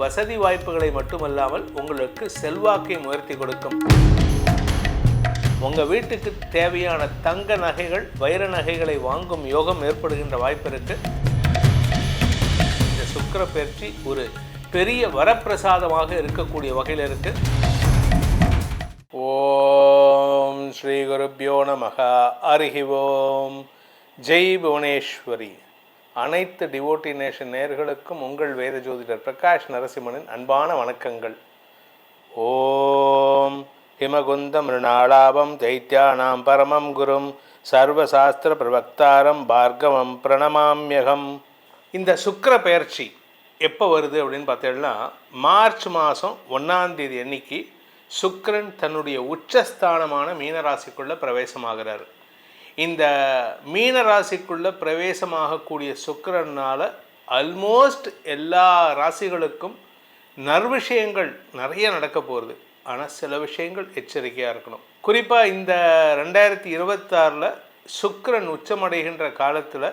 வசதி வாய்ப்புகளை மட்டுமல்லாமல் உங்களுக்கு செல்வாக்கை உயர்த்தி கொடுக்கும். உங்கள் வீட்டுக்கு தேவையான தங்க நகைகள், வைர நகைகளை வாங்கும் யோகம் ஏற்படுகின்ற வாய்ப்பு இருக்கு. இந்த சுக்கிர பயிற்சி ஒரு பெரிய வரப்பிரசாதமாக இருக்கக்கூடிய வகையில் இருக்கு. ஓம் ஸ்ரீ குருப்யோ நமஹ. ஹரி ஓம். ஜெய் புவனேஸ்வரி. அனைத்து டிவோட்டி நேஷன் நேயர்களுக்கும் உங்கள் வேத ஜோதிடர் பிரகாஷ் நரசிம்மனின் அன்பான வணக்கங்கள். ஓம் ஹிமகுந்த மிருணாளாபம் தைத்யானாம் பரமம் குரும் சர்வசாஸ்திர பிரவக்தாரம் பார்கவம் பிரணமாம்யகம். இந்த சுக்கிர பெயர்ச்சி எப்போ வருது அப்படின்னு பார்த்தீங்கன்னா, மார்ச் மாதம் 1ஆம் தேதி அன்னைக்கு சுக்கிரன் தன்னுடைய உச்சஸ்தானமான மீனராசிக்குள்ளே பிரவேசமாகிறார். இந்த மீனராசிக்குள்ளே பிரவேசமாகக்கூடிய சுக்கிரனால் ஆல்மோஸ்ட் எல்லா ராசிகளுக்கும் நற்விஷயங்கள் நிறைய நடக்க போகிறது. ஆனால் சில விஷயங்கள் எச்சரிக்கையாக இருக்கணும். குறிப்பாக இந்த 2026 சுக்கிரன் உச்சமடைகின்ற காலத்தில்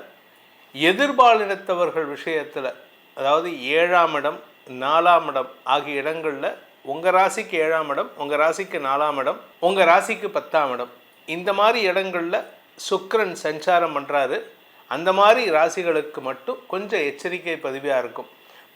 எதிர்பாலினத்தவர்கள் விஷயத்தில், அதாவது 7ஆம் இடம் 4ஆம் இடம் ஆகிய இடங்களில் உங்கள் ராசிக்கு 7ஆம் இடம், உங்கள் ராசிக்கு 4ஆம் இடம், உங்கள் ராசிக்கு 10ஆம் இடம், இந்த மாதிரி இடங்களில் சுக்கிரன் சஞ்சாரம் பண்ணுறாரு. அந்த மாதிரி ராசிகளுக்கு மட்டும் கொஞ்சம் எச்சரிக்கை பதிவாக இருக்கும்.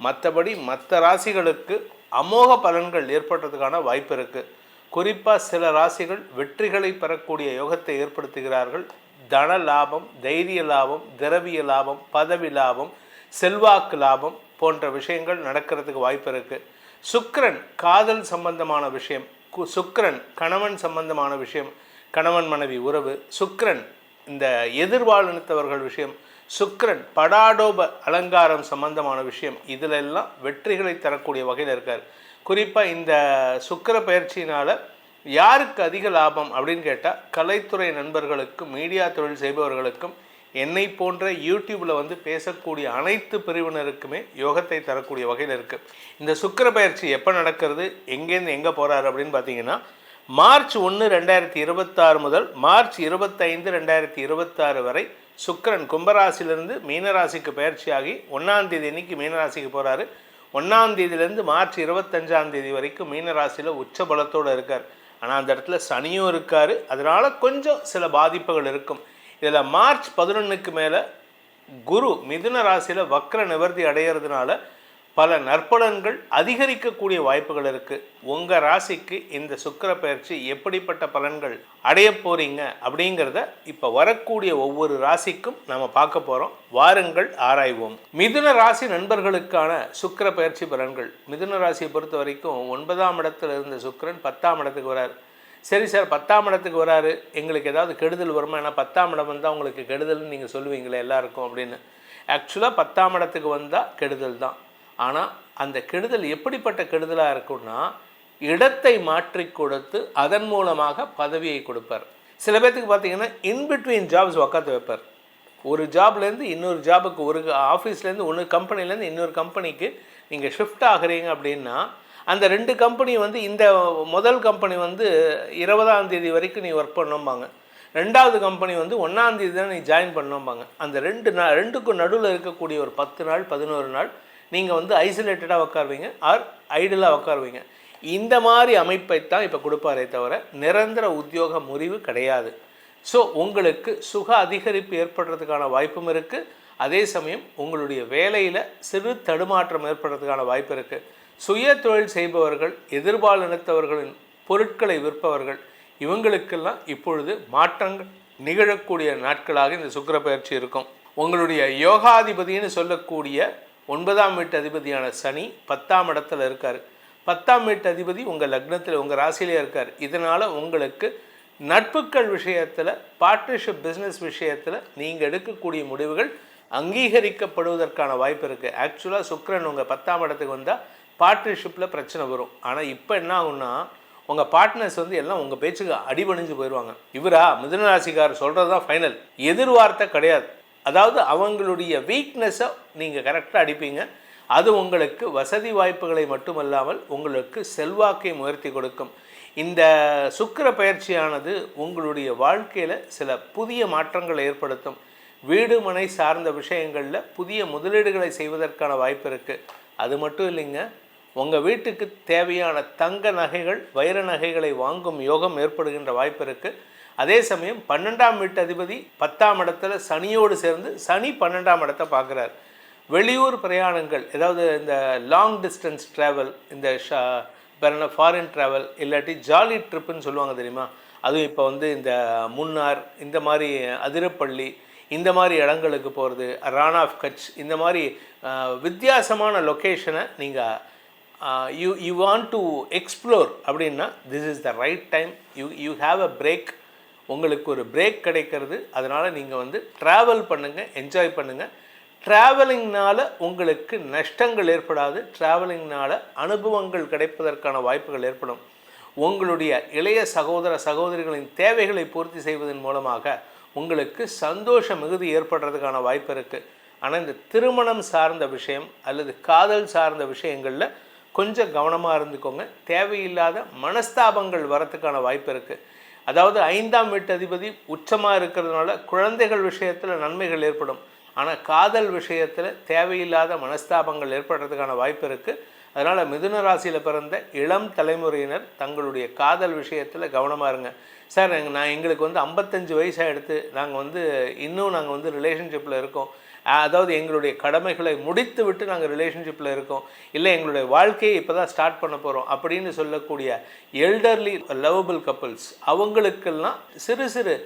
மற்றபடி மற்ற ராசிகளுக்கு அமோக பலன்கள் ஏற்படுறதுக்கான வாய்ப்பு இருக்குது. குறிப்பாக சில ராசிகள் வெற்றிகளை பெறக்கூடிய யோகத்தை ஏற்படுத்துகிறார்கள். தன லாபம், தைரிய லாபம், திரவிய லாபம், பதவி லாபம், செல்வாக்கு லாபம் போன்ற விஷயங்கள் நடக்கிறதுக்கு வாய்ப்பு இருக்குது. சுக்கிரன் காதல் சம்பந்தமான விஷயம், சுக்கிரன் கணவன் சம்பந்தமான விஷயம், கணவன் மனைவி உறவு, சுக்கிரன் இந்த எதிர்வாழ்த்தவர்கள் விஷயம், சுக்கிரன் படாடோப அலங்காரம் சம்பந்தமான விஷயம், இதிலெல்லாம் வெற்றிகளை தரக்கூடிய வகையில் இருக்கார். குறிப்பாக இந்த சுக்கிர பயிற்சியினால் யாருக்கு அதிக லாபம் அப்படின்னு கேட்டால், கலைத்துறை நண்பர்களுக்கும் மீடியா தொழில் செய்பவர்களுக்கும் என்னை போன்ற யூடியூப்பில் பேசக்கூடிய அனைத்து பிரிவினருக்குமே யோகத்தை தரக்கூடிய வகையில் இருக்குது. இந்த சுக்கிர பயிற்சி எப்போ நடக்கிறது, எங்கேருந்து எங்கே போகிறாரு அப்படின்னு பார்த்தீங்கன்னா, மார்ச் 1, 2026 முதல் மார்ச் 25, 2026 வரை சுக்கிரன் கும்பராசிலிருந்து மீனராசிக்கு பயிற்சியாகி 1ஆம் தேதி அன்னைக்கு மீனராசிக்கு போகிறாரு. 1ஆம் தேதியிலேருந்து மார்ச் 25ஆம் தேதி வரைக்கும் மீனராசியில் உச்ச பலத்தோடு இருக்கார். ஆனால் அந்த இடத்துல சனியும் இருக்கார். அதனால் கொஞ்சம் சில பாதிப்புகள் இருக்கும். இதில் மார்ச் 11க்கு மேலே குரு மிதுன ராசியில் வக்ர நிவர்த்தி அடைகிறதுனால பல நற்பலன்கள் அதிகரிக்கக்கூடிய வாய்ப்புகள் இருக்குது. உங்கள் ராசிக்கு இந்த சுக்கிர பயிற்சி எப்படிப்பட்ட பலன்கள் அடைய போகிறீங்க அப்படிங்கிறத இப்போ வரக்கூடிய ஒவ்வொரு ராசிக்கும் நம்ம பார்க்க போகிறோம். வாருங்கள் ஆராய்வோம். மிதுன ராசி நண்பர்களுக்கான சுக்கிர பயிற்சி பலன்கள். மிதுன ராசியை பொறுத்த வரைக்கும் 9ஆம் இடத்துல இருந்த சுக்கிரன் 10ஆம் இடத்துக்கு வராரு. சரி சார், 10ஆம் இடத்துக்கு வராரு, எங்களுக்கு ஏதாவது கெடுதல் வருமா? ஏன்னா 10ஆம் இடம் வந்தால் உங்களுக்கு கெடுதல்னு நீங்கள் சொல்லுவீங்களே எல்லாருக்கும் அப்படின்னு. ஆக்சுவலாக 10ஆம் இடத்துக்கு வந்தால் கெடுதல் தான். ஆனால் அந்த கெடுதல் எப்படிப்பட்ட கெடுதலாக இருக்குன்னா, இடத்தை மாற்றி கொடுத்து அதன் மூலமாக பதவியை கொடுப்பார். சில பேர்த்துக்கு பார்த்தீங்கன்னா இன்பிட்வீன் ஜாப்ஸ் உக்காந்து வைப்பார். ஒரு ஜாப்லேருந்து இன்னொரு ஜாபுக்கு, ஒரு ஆஃபீஸ்லேருந்து ஒன்று கம்பெனிலேருந்து இன்னொரு கம்பெனிக்கு நீங்கள் ஷிஃப்ட் ஆகுறீங்க அப்படின்னா, அந்த 2 கம்பெனி இந்த முதல் கம்பெனி 20ஆம் தேதி வரைக்கும் நீ ஒர்க் பண்ணோம்பாங்க. 2வது கம்பெனி 1ஆம் தேதி தான் நீ ஜாயின் பண்ணோம்பாங்க. அந்த 2க்கும் நடுவில் இருக்கக்கூடிய ஒரு 10 நாள் 11 நாள் நீங்கள் ஐசோலேட்டடாக உட்காருவீங்க, ஆர் ஐடியலாக உட்காருவீங்க. இந்த மாதிரி அமைப்பைத்தான் இப்போ கொடுப்பாரே தவிர நிரந்தர உத்தியோக முறிவு கிடையாது. ஸோ உங்களுக்கு சுக அதிகரிப்பு ஏற்படுறதுக்கான வாய்ப்பும் இருக்குது. அதே சமயம் உங்களுடைய வேலையில் சிறு தடுமாற்றம் ஏற்படுறதுக்கான வாய்ப்பு இருக்குது. சுய தொழில் செய்பவர்கள், எதிர்பாலினத்தவர்களின் பொருட்களை விற்பவர்கள், இவங்களுக்கெல்லாம் இப்பொழுது மாற்றங்கள் நிகழக்கூடிய நாட்களாக இந்த சுக்கிர பயிற்சி இருக்கும். உங்களுடைய யோகாதிபதினு சொல்லக்கூடிய 9ஆம் வீட்டு அதிபதியான சனி 10ஆம் இடத்துல இருக்கார். 10ஆம் வீட்டு அதிபதி உங்கள் லக்னத்தில், உங்கள் ராசியிலே இருக்கார். இதனால் உங்களுக்கு நட்புக்கள் விஷயத்தில், பார்ட்னர்ஷிப் பிஸ்னஸ் விஷயத்தில் நீங்கள் எடுக்கக்கூடிய முடிவுகள் அங்கீகரிக்கப்படுவதற்கான வாய்ப்பு இருக்குது. ஆக்சுவலாக சுக்கிரன் உங்கள் 10ஆம் இடத்துக்கு வந்தால் பார்ட்னர்ஷிப்பில் பிரச்சனை வரும். ஆனால் இப்போ என்ன ஆகுன்னா, உங்கள் பார்ட்னர்ஸ் எல்லாம் உங்கள் பேச்சுக்கு அடிபணிஞ்சு போயிடுவாங்க. இவரா மிதுன ராசிக்காரர் சொல்கிறது தான் ஃபைனல், எதிர்வார்த்தை கிடையாது. அதாவது அவங்களுடைய வீக்னஸை நீங்கள் கரெக்டாக அடிப்பீங்க. அது உங்களுக்கு வசதி வாய்ப்புகளை மட்டுமல்லாமல் உங்களுக்கு செல்வாக்கையும் உயர்த்தி கொடுக்கும். இந்த சுக்கிர பயிற்சியானது உங்களுடைய வாழ்க்கையில் சில புதிய மாற்றங்களை ஏற்படுத்தும். வீடு மனை சார்ந்த விஷயங்களில் புதிய முதலீடுகளை செய்வதற்கான வாய்ப்பு இருக்குது. அது மட்டும் இல்லைங்க, உங்கள் வீட்டுக்கு தேவையான தங்க நகைகள் வைர நகைகளை வாங்கும் யோகம் ஏற்படுகின்ற வாய்ப்பு இருக்குது. அதே சமயம் 12ஆம் வீட்டு அதிபதி 10ஆம் இடத்துல சனியோடு சேர்ந்து சனி 12ஆம் இடத்தை பார்க்குறார். வெளியூர் பிரயாணங்கள், ஏதாவது இந்த லாங் டிஸ்டன்ஸ் ட்ராவல், இந்த ஃபாரின் ட்ராவல் இல்லாட்டி ஜாலி ட்ரிப்புன்னு சொல்லுவாங்க தெரியுமா, அதுவும் இப்போ வந்து இந்த முன்னார், இந்த மாதிரி அதிரப்பள்ளி, இந்த மாதிரி இடங்களுக்கு போகிறது, ரான் ஆஃப் கட்ச், இந்த மாதிரி வித்தியாசமான லொக்கேஷனை நீங்கள் யூ வாண்ட் டு எக்ஸ்ப்ளோர் அப்படின்னா this is the right time. You have a break. உங்களுக்கு ஒரு பிரேக் கிடைக்கிறது. அதனால் நீங்கள் வந்து ட்ராவல் பண்ணுங்கள், என்ஜாய் பண்ணுங்கள். ட்ராவலிங்னால் உங்களுக்கு நஷ்டங்கள் ஏற்படாது. ட்ராவலிங்னால் அனுபவங்கள் கிடைப்பதற்கான வாய்ப்புகள் ஏற்படும். உங்களுடைய இளைய சகோதர சகோதரிகளின் தேவைகளை பூர்த்தி செய்வதன் மூலமாக உங்களுக்கு சந்தோஷ மிகுதி ஏற்படுறதுக்கான வாய்ப்பு இருக்குது. ஆனால் இந்த திருமணம் சார்ந்த விஷயம் அல்லது காதல் சார்ந்த விஷயங்களில் கொஞ்சம் கவனமாக இருந்துக்கோங்க. தேவையில்லாத மனஸ்தாபங்கள் வரத்துக்கான வாய்ப்பு இருக்குது. அதாவது 5ஆம் வீட்டு அதிபதி உச்சமாக இருக்கிறதுனால குழந்தைகள் விஷயத்தில் நன்மைகள் ஏற்படும். ஆனால் காதல் விஷயத்தில் தேவையில்லாத மனஸ்தாபங்கள் ஏற்படுறதுக்கான வாய்ப்பு இருக்குது. அதனால் மிதுன ராசியில் பிறந்த இளம் தலைமுறையினர் தங்களுடைய காதல் விஷயத்தில் கவனமாக இருங்க. சார் எங்களுக்கு வந்து 55 வயசாக எடுத்து நாங்கள் வந்து ரிலேஷன்ஷிப்பில் இருக்கோம், அதாவது எங்களுடைய கடமைகளை முடித்து விட்டு நாங்கள் ரிலேஷன்ஷிப்பில் இருக்கோம், இல்லை எங்களுடைய வாழ்க்கையை இப்போ தான் ஸ்டார்ட் பண்ண போகிறோம் அப்படின்னு சொல்லக்கூடிய எல்டர்லி லவபிள் கப்புள்ஸ், அவங்களுக்கெல்லாம் சிறு சிறு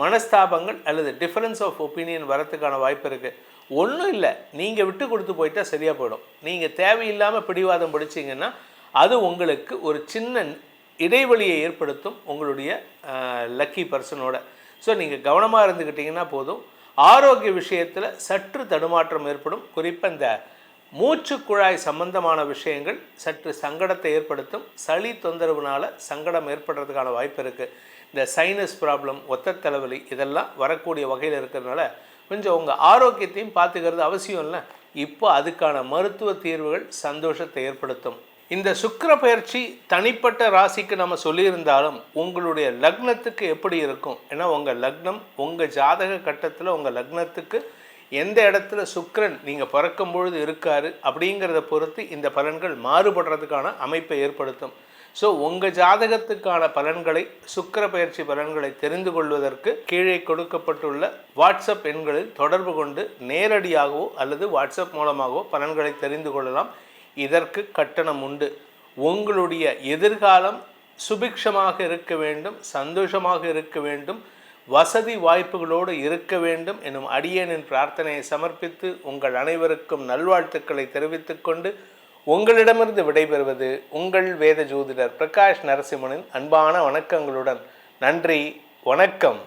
மனஸ்தாபங்கள் அல்லது டிஃப்ரென்ஸ் ஆஃப் ஒப்பீனியன் வரத்துக்கான வாய்ப்பு இருக்குது. ஒன்றும் இல்லை, நீங்கள் விட்டு கொடுத்து போயிட்டால் சரியாக போயிடும். நீங்கள் தேவையில்லாமல் பிடிவாதம் பிடிச்சிங்கன்னா அது உங்களுக்கு ஒரு சின்ன இடைவெளியை ஏற்படுத்தும் உங்களுடைய லக்கி பர்சனோட. ஸோ நீங்கள் கவனமாக இருந்துக்கிட்டிங்கன்னா போதும். ஆரோக்கிய விஷயத்தில் சற்று தடுமாற்றம் ஏற்படும். குறிப்பாக இந்த மூச்சு குழாய் சம்பந்தமான விஷயங்கள் சற்று சங்கடத்தை ஏற்படுத்தும். சளி தொந்தரவுனால் சங்கடம் ஏற்படுறதுக்கான வாய்ப்பு இருக்குது. இந்த சைனஸ் ப்ராப்ளம், ஒத்த தலைவலி இதெல்லாம் வரக்கூடிய வகையில் இருக்கிறதுனால கொஞ்சம் உங்கள் ஆரோக்கியத்தையும் பார்த்துக்கிறது அவசியம் இல்லை. இப்போ அதுக்கான மருத்துவ தீர்வுகள் சந்தோஷத்தை ஏற்படுத்தும். இந்த சுக்கிர பயிற்சி தனிப்பட்ட ராசிக்கு நம்ம சொல்லியிருந்தாலும் உங்களுடைய லக்னத்துக்கு எப்படி இருக்கும்? ஏன்னா உங்கள் லக்னம் உங்கள் ஜாதக கட்டத்தில் உங்கள் லக்னத்துக்கு எந்த இடத்துல சுக்கிரன் நீங்கள் பிறக்கும் பொழுது இருக்காரு அப்படிங்கிறத பொறுத்து இந்த பலன்கள் மாறுபடுறதுக்கான அமைப்பை ஏற்படுத்தும். ஸோ உங்கள் ஜாதகத்துக்கான பலன்களை, சுக்கிர பயிற்சி பலன்களை தெரிந்து கொள்வதற்கு கீழே கொடுக்கப்பட்டுள்ள வாட்ஸ்அப் எண்களில் தொடர்பு கொண்டு நேரடியாகவோ அல்லது வாட்ஸ்அப் மூலமாகவோ பலன்களை தெரிந்து கொள்ளலாம். இதற்கு கட்டணம் உண்டு. உங்களுடைய எதிர்காலம் சுபிக்ஷமாக இருக்க வேண்டும், சந்தோஷமாக இருக்க வேண்டும், வசதி வாய்ப்புகளோடு இருக்க வேண்டும் எனும் அடியேனின் பிரார்த்தனையை சமர்ப்பித்து உங்கள் அனைவருக்கும் நல்வாழ்த்துக்களை தெரிவித்துக் கொண்டு உங்களிடமிருந்து விடைபெறுவது உங்கள் வேத ஜோதிடர் பிரகாஷ் நரசிம்மனின் அன்பான வணக்கங்களுடன். நன்றி, வணக்கம்.